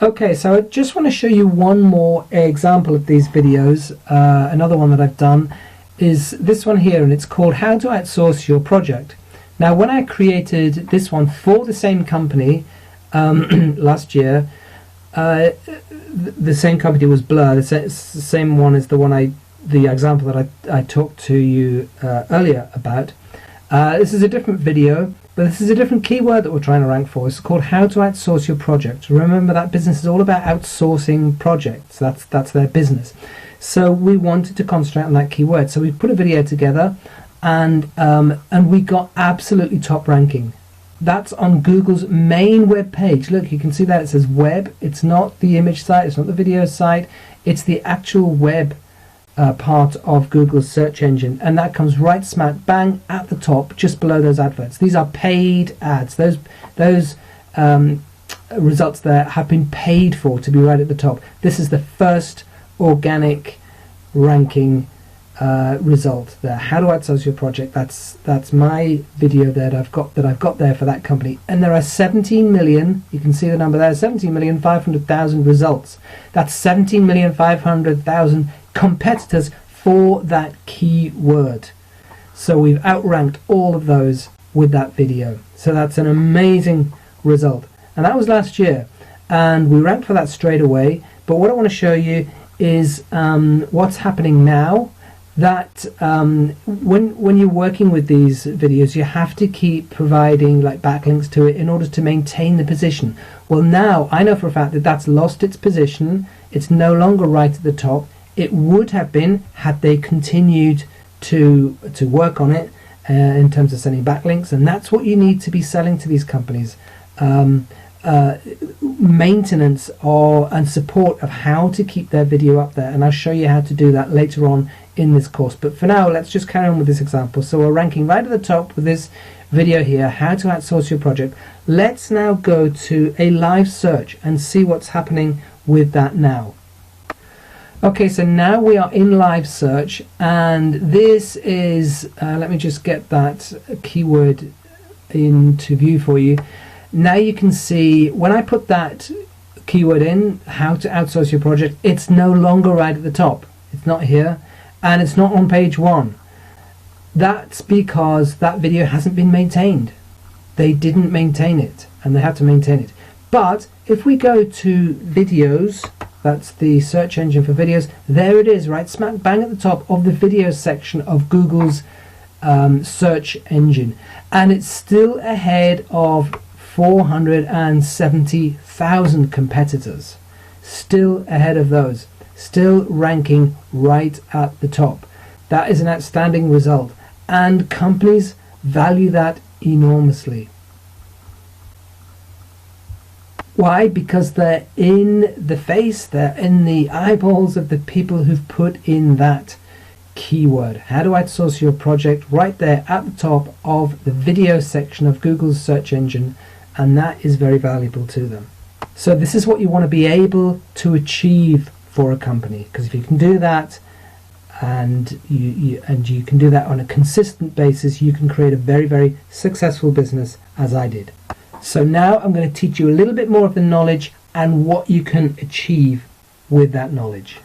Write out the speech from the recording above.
Okay, so I just want to show you one more example of these videos. Another one that I've done is this one here, and it's called How to Outsource Your Project. Now, when I created this one for the same company last year, the same company was Blur. The same one as the example that I talked to you earlier about. This is a different video, but this is a different keyword that we're trying to rank for. It's called How to Outsource Your Project. Remember, that business is all about outsourcing projects. That's their business. So we wanted to concentrate on that keyword. So we put a video together, and we got absolutely top ranking. That's on Google's main web page. Look, you can see that it says web. It's not the image site, it's not the video site, it's the actual web part of Google's search engine, and that comes right smack bang at the top, just below those adverts. These are paid ads. Those results there have been paid for to be right at the top. This is the first organic ranking result there. How to outsource your project. That's my video that I've got there for that company, and there are 17 million. You can see the number there. 17,500,000 results. That's 17,500,000 competitors for that keyword. So we've outranked all of those with that video. So that's an amazing result, and that was last year, and we ranked for that straight away. But what I want to show you is what's happening now. That when you're working with these videos, you have to keep providing like backlinks to it in order to maintain the position. Well, now I know for a fact that that's lost its position. It's no longer right at the top. It would have been had they continued to work on it in terms of sending backlinks, and that's what you need to be selling to these companies. Maintenance and support of how to keep their video up there, and I'll show you how to do that later on in this course. But for now, let's just carry on with this example. So we're ranking right at the top with this video here, How to Outsource Your Project. Let's now go to a live search and see what's happening with that now. Okay, so now we are in live search, and this is let me just get that keyword into view for you. Now you can see when I put that keyword in, How to Outsource Your Project, it's no longer right at the top. It's not here, and it's not on page 1. That's because that video hasn't been maintained. They didn't maintain it, and they have to maintain it. But if we go to videos, that's the search engine for videos, there it is, right smack bang at the top of the videos section of Google's search engine, and it's still ahead of 470,000 competitors, still ahead of those, still ranking right at the top. That is an outstanding result, and companies value that enormously. Why? Because they're in the face, they're in the eyeballs of the people who've put in that keyword. How to Outsource Your Project, right there at the top of the video section of Google's search engine, and that is very valuable to them. So this is what you want to be able to achieve for a company, because if you can do that, and you can do that on a consistent basis, you can create a very, very successful business, as I did. So now I'm going to teach you a little bit more of the knowledge and what you can achieve with that knowledge.